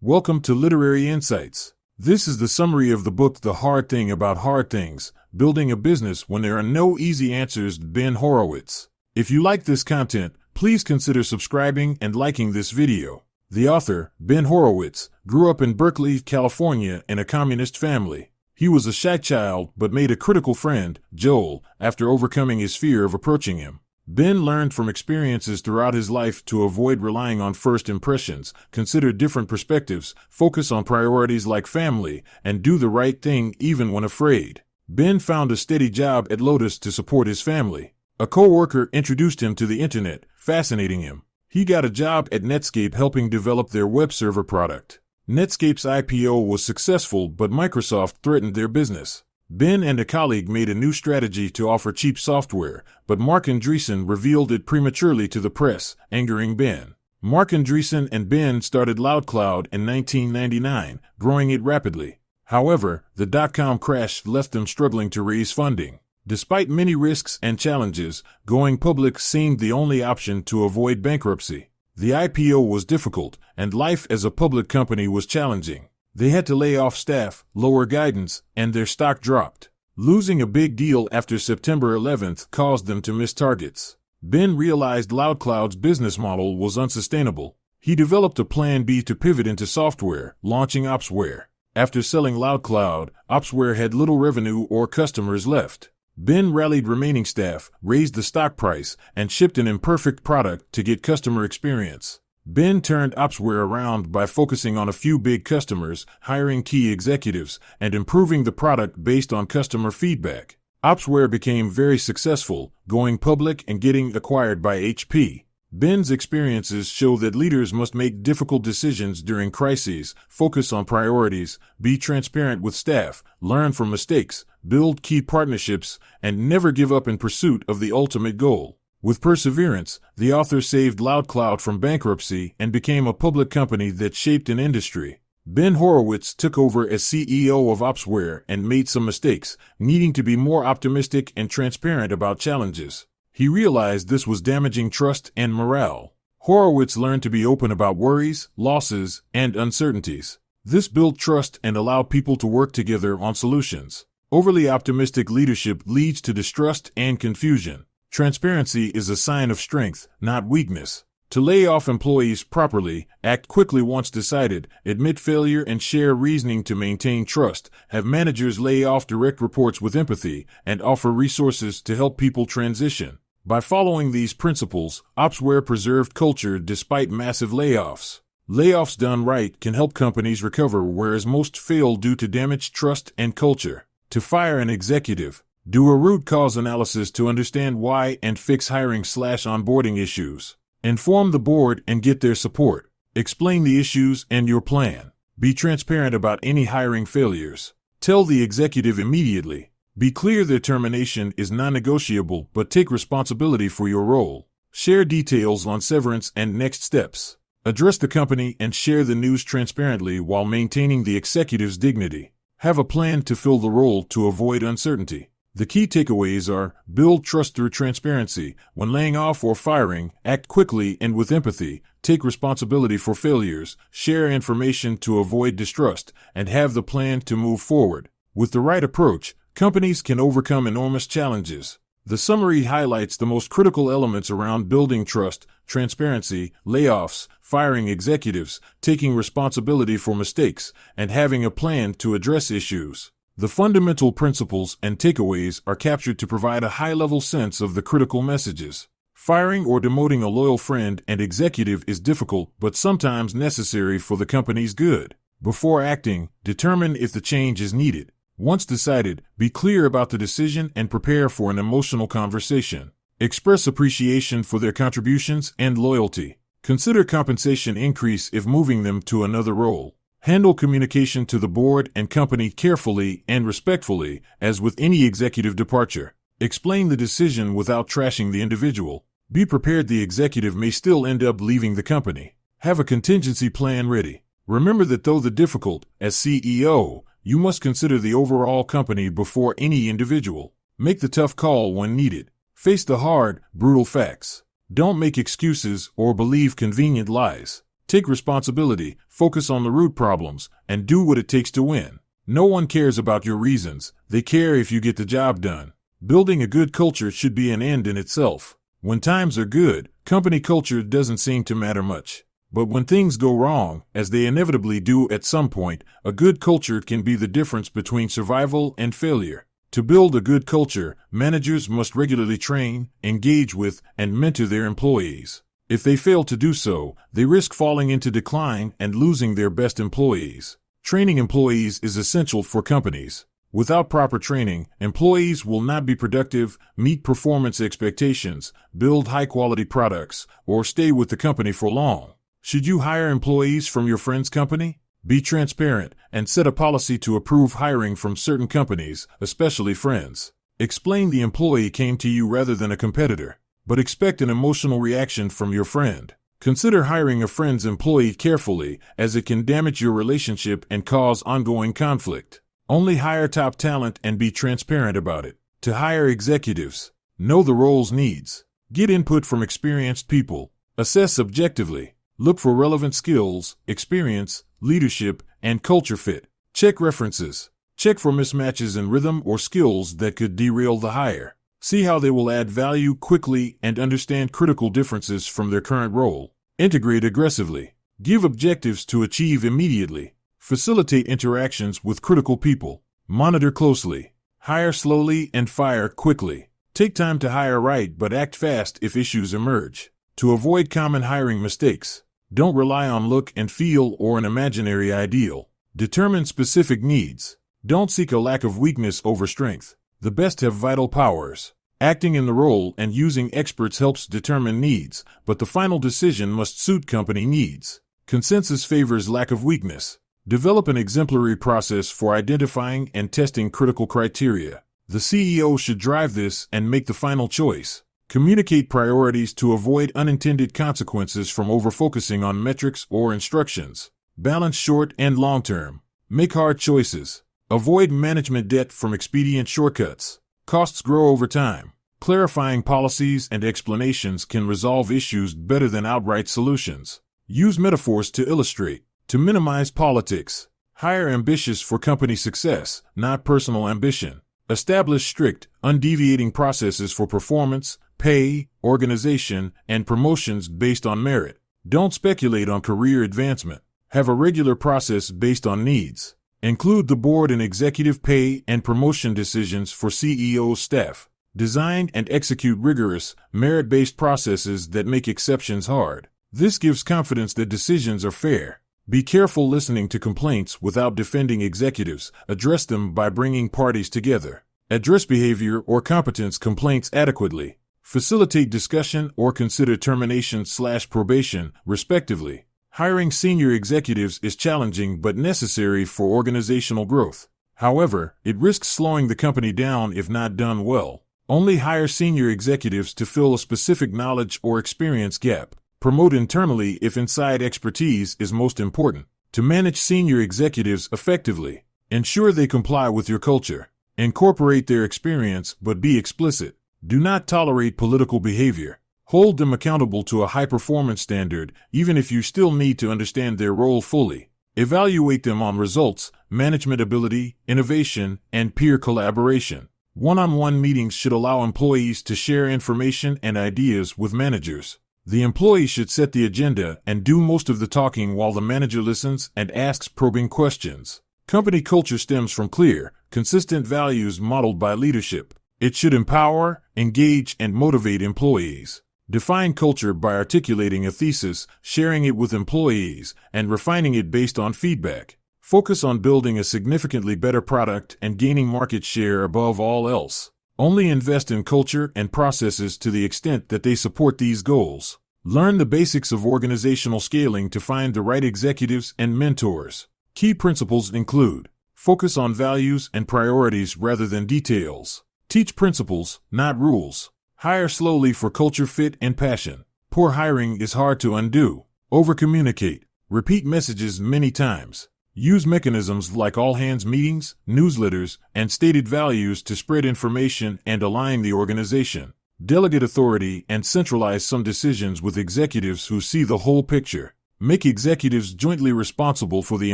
Welcome to Literary Insights. This is the summary of the book The Hard Thing About Hard Things, Building a Business When There Are No Easy Answers, Ben Horowitz. If you like this content, please consider subscribing and liking this video. The author, Ben Horowitz, grew up in Berkeley, California in a communist family. He was a shy child but made a critical friend, Joel, after overcoming his fear of approaching him. Ben learned from experiences throughout his life to avoid relying on first impressions, consider different perspectives, focus on priorities like family, and do the right thing even when afraid. Ben found a steady job at Lotus to support his family. A co-worker introduced him to the internet, fascinating him. He got a job at Netscape helping develop their web server product. Netscape's IPO was successful, but Microsoft threatened their business. Ben and a colleague made a new strategy to offer cheap software, but Marc Andreessen revealed it prematurely to the press, angering Ben. Marc Andreessen and Ben started LoudCloud in 1999, growing it rapidly. However, the dot-com crash left them struggling to raise funding. Despite many risks and challenges, going public seemed the only option to avoid bankruptcy. The IPO was difficult, and life as a public company was challenging. They had to lay off staff, lower guidance, and their stock dropped. Losing a big deal after September 11th caused them to miss targets. Ben realized LoudCloud's business model was unsustainable. He developed a plan B to pivot into software, launching Opsware. After selling LoudCloud, Opsware had little revenue or customers left. Ben rallied remaining staff, raised the stock price, and shipped an imperfect product to get customer experience. Ben turned Opsware around by focusing on a few big customers, hiring key executives, and improving the product based on customer feedback. Opsware became very successful, going public and getting acquired by HP. Ben's experiences show that leaders must make difficult decisions during crises, focus on priorities, be transparent with staff, learn from mistakes, build key partnerships, and never give up in pursuit of the ultimate goal. With perseverance, the author saved LoudCloud from bankruptcy and became a public company that shaped an industry. Ben Horowitz took over as CEO of Opsware and made some mistakes, needing to be more optimistic and transparent about challenges. He realized this was damaging trust and morale. Horowitz learned to be open about worries, losses, and uncertainties. This built trust and allowed people to work together on solutions. Overly optimistic leadership leads to distrust and confusion. Transparency is a sign of strength, not weakness. To lay off employees properly, act quickly once decided, admit failure and share reasoning to maintain trust, have managers lay off direct reports with empathy, and offer resources to help people transition. By following these principles, Opsware preserved culture despite massive layoffs. Layoffs done right can help companies recover, whereas most fail due to damaged trust and culture. To fire an executive, do a root cause analysis to understand why and fix hiring/onboarding issues. Inform the board and get their support. Explain the issues and your plan. Be transparent about any hiring failures. Tell the executive immediately. Be clear their termination is non-negotiable, but take responsibility for your role. Share details on severance and next steps. Address the company and share the news transparently while maintaining the executive's dignity. Have a plan to fill the role to avoid uncertainty. The key takeaways are: build trust through transparency. When laying off or firing, act quickly and with empathy, take responsibility for failures, share information to avoid distrust, and have the plan to move forward. With the right approach, companies can overcome enormous challenges. The summary highlights the most critical elements around building trust: transparency, layoffs, firing executives, taking responsibility for mistakes, and having a plan to address issues. The fundamental principles and takeaways are captured to provide a high-level sense of the critical messages. Firing or demoting a loyal friend and executive is difficult but sometimes necessary for the company's good. Before acting, determine if the change is needed. Once decided, be clear about the decision and prepare for an emotional conversation. Express appreciation for their contributions and loyalty. Consider compensation increase if moving them to another role. Handle communication to the board and company carefully and respectfully, as with any executive departure. Explain the decision without trashing the individual. Be prepared the executive may still end up leaving the company. Have a contingency plan ready. Remember that though difficult, as CEO, you must consider the overall company before any individual. Make the tough call when needed. Face the hard, brutal facts. Don't make excuses or believe convenient lies. Take responsibility, focus on the root problems, and do what it takes to win. No one cares about your reasons, they care if you get the job done. Building a good culture should be an end in itself. When times are good, company culture doesn't seem to matter much. But when things go wrong, as they inevitably do at some point, a good culture can be the difference between survival and failure. To build a good culture, managers must regularly train, engage with, and mentor their employees. If they fail to do so, they risk falling into decline and losing their best employees. Training employees is essential for companies. Without proper training, employees will not be productive, meet performance expectations, build high-quality products, or stay with the company for long. Should you hire employees from your friend's company? Be transparent and set a policy to approve hiring from certain companies, especially friends. Explain the employee came to you rather than a competitor, but expect an emotional reaction from your friend. Consider hiring a friend's employee carefully, as it can damage your relationship and cause ongoing conflict. Only hire top talent and be transparent about it. To hire executives, know the role's needs. Get input from experienced people. Assess objectively. Look for relevant skills, experience, leadership, and culture fit. Check references. Check for mismatches in rhythm or skills that could derail the hire. See how they will add value quickly and understand critical differences from their current role. Integrate aggressively. Give objectives to achieve immediately. Facilitate interactions with critical people. Monitor closely. Hire slowly and fire quickly. Take time to hire right but act fast if issues emerge. To avoid common hiring mistakes, don't rely on look and feel or an imaginary ideal. Determine specific needs. Don't seek a lack of weakness over strength. The best have vital powers. Acting in the role and using experts helps determine needs, but the final decision must suit company needs. Consensus favors lack of weakness. Develop an exemplary process for identifying and testing critical criteria. The CEO should drive this and make the final choice. Communicate priorities to avoid unintended consequences from overfocusing on metrics or instructions. Balance short and long term. Make hard choices. Avoid management debt from expedient shortcuts. Costs grow over time. Clarifying policies and explanations can resolve issues better than outright solutions. Use metaphors to illustrate. To minimize politics. Hire ambitious for company success, not personal ambition. Establish strict, undeviating processes for performance, pay, organization, and promotions based on merit. Don't speculate on career advancement. Have a regular process based on needs. Include the board in executive pay and promotion decisions for CEO staff. Design and execute rigorous, merit-based processes that make exceptions hard. This gives confidence that decisions are fair. Be careful listening to complaints without defending executives. Address them by bringing parties together. Address behavior or competence complaints adequately. Facilitate discussion or consider termination/probation, respectively. Hiring senior executives is challenging but necessary for organizational growth. However, it risks slowing the company down if not done well. Only hire senior executives to fill a specific knowledge or experience gap. Promote internally if inside expertise is most important. To manage senior executives effectively, ensure they comply with your culture. Incorporate their experience but be explicit. Do not tolerate political behavior. Hold them accountable to a high-performance standard, even if you still need to understand their role fully. Evaluate them on results, management ability, innovation, and peer collaboration. One-on-one meetings should allow employees to share information and ideas with managers. The employee should set the agenda and do most of the talking while the manager listens and asks probing questions. Company culture stems from clear, consistent values modeled by leadership. It should empower, engage, and motivate employees. Define culture by articulating a thesis, sharing it with employees, and refining it based on feedback. Focus on building a significantly better product and gaining market share above all else. Only invest in culture and processes to the extent that they support these goals. Learn the basics of organizational scaling to find the right executives and mentors. Key principles include: focus on values and priorities rather than details. Teach principles, not rules. Hire slowly for culture fit and passion. Poor hiring is hard to undo. Overcommunicate. Repeat messages many times. Use mechanisms like all-hands meetings, newsletters, and stated values to spread information and align the organization. Delegate authority and centralize some decisions with executives who see the whole picture. Make executives jointly responsible for the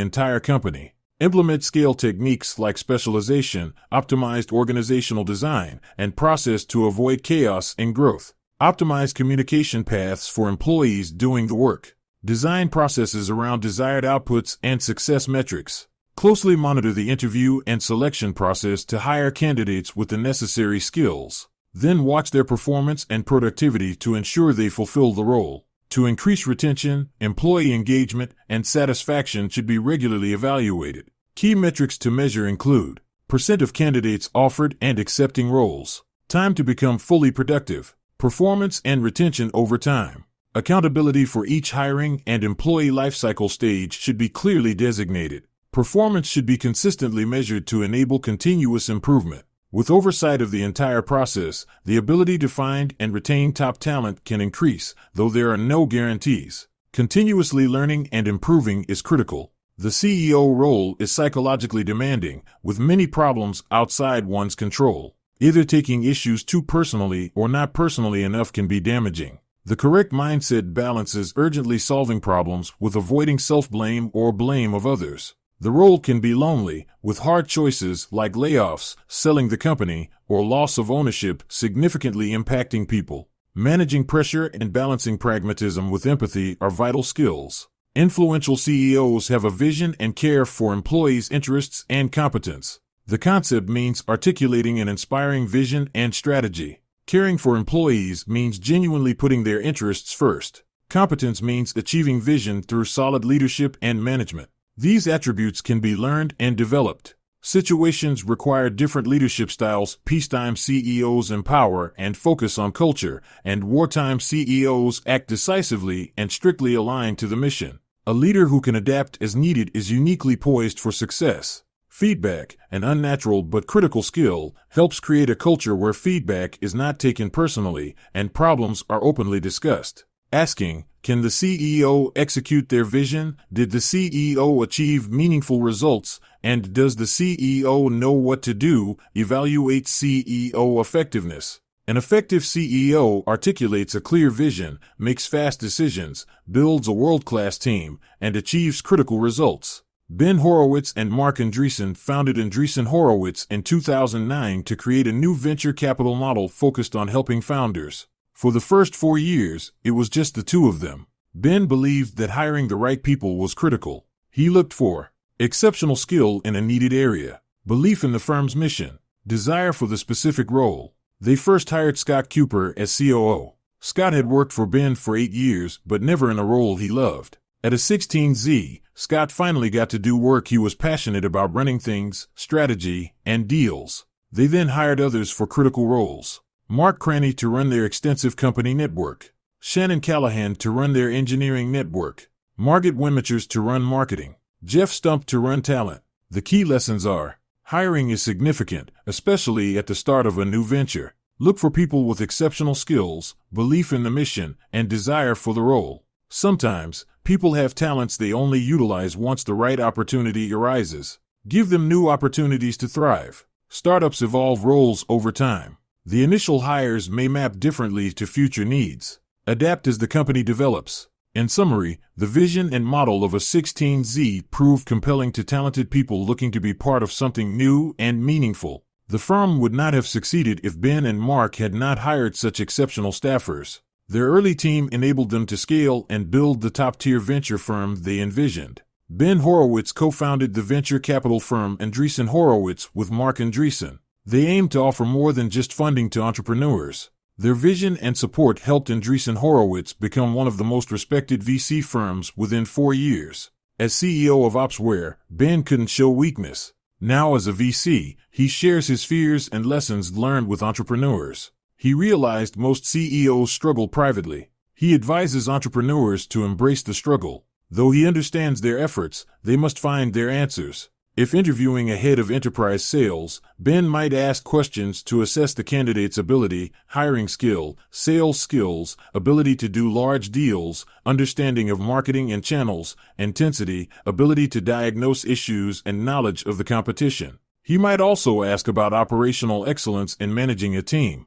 entire company. Implement scale techniques like specialization, optimized organizational design, and process to avoid chaos and growth. Optimize communication paths for employees doing the work. Design processes around desired outputs and success metrics. Closely monitor the interview and selection process to hire candidates with the necessary skills. Then watch their performance and productivity to ensure they fulfill the role. To increase retention, employee engagement, and satisfaction should be regularly evaluated. Key metrics to measure include percent of candidates offered and accepting roles, time to become fully productive, performance and retention over time. Accountability for each hiring and employee lifecycle stage should be clearly designated. Performance should be consistently measured to enable continuous improvement. With oversight of the entire process, the ability to find and retain top talent can increase, though there are no guarantees. Continuously learning and improving is critical. The CEO role is psychologically demanding, with many problems outside one's control. Either taking issues too personally or not personally enough can be damaging. The correct mindset balances urgently solving problems with avoiding self-blame or blame of others. The role can be lonely, with hard choices like layoffs, selling the company, or loss of ownership significantly impacting people. Managing pressure and balancing pragmatism with empathy are vital skills. Influential CEOs have a vision and care for employees' interests and competence. The concept means articulating an inspiring vision and strategy. Caring for employees means genuinely putting their interests first. Competence means achieving vision through solid leadership and management. These attributes can be learned and developed. Situations require different leadership styles. Peacetime CEOs empower and focus on culture, and wartime CEOs act decisively and strictly aligned to the mission. A leader who can adapt as needed is uniquely poised for success. Feedback, an unnatural but critical skill, helps create a culture where feedback is not taken personally and problems are openly discussed. Asking, can the CEO execute their vision? Did the CEO achieve meaningful results? And does the CEO know what to do? Evaluate CEO effectiveness. An effective CEO articulates a clear vision, makes fast decisions, builds a world-class team, and achieves critical results. Ben Horowitz and Mark Andreessen founded Andreessen Horowitz in 2009 to create a new venture capital model focused on helping founders. For the first 4 years, it was just the two of them. Ben believed that hiring the right people was critical. He looked for exceptional skill in a needed area, belief in the firm's mission, desire for the specific role. They first hired Scott Cooper as COO. Scott had worked for Ben for 8 years, but never in a role he loved. At a 16Z, Scott finally got to do work he was passionate about: running things, strategy, and deals. They then hired others for critical roles. Mark Craney to run their extensive company network. Shannon Callahan to run their engineering network. Margaret Wimmichers to run marketing. Jeff Stump to run talent. The key lessons are: hiring is significant, especially at the start of a new venture. Look for people with exceptional skills, belief in the mission, and desire for the role. Sometimes, people have talents they only utilize once the right opportunity arises. Give them new opportunities to thrive. Startups evolve roles over time. The initial hires may map differently to future needs. Adapt as the company develops. In summary, the vision and model of a 16Z proved compelling to talented people looking to be part of something new and meaningful. The firm would not have succeeded if Ben and Mark had not hired such exceptional staffers. Their early team enabled them to scale and build the top-tier venture firm they envisioned. Ben Horowitz co-founded the venture capital firm Andreessen Horowitz with Mark Andreessen. They aimed to offer more than just funding to entrepreneurs. Their vision and support helped Andreessen Horowitz become one of the most respected VC firms within 4 years. As CEO of Opsware, Ben couldn't show weakness. Now as a VC, he shares his fears and lessons learned with entrepreneurs. He realized most CEOs struggle privately. He advises entrepreneurs to embrace the struggle. Though he understands their efforts, they must find their answers. If interviewing a head of enterprise sales, Ben might ask questions to assess the candidate's ability, hiring skill, sales skills, ability to do large deals, understanding of marketing and channels, intensity, ability to diagnose issues, and knowledge of the competition. He might also ask about operational excellence in managing a team.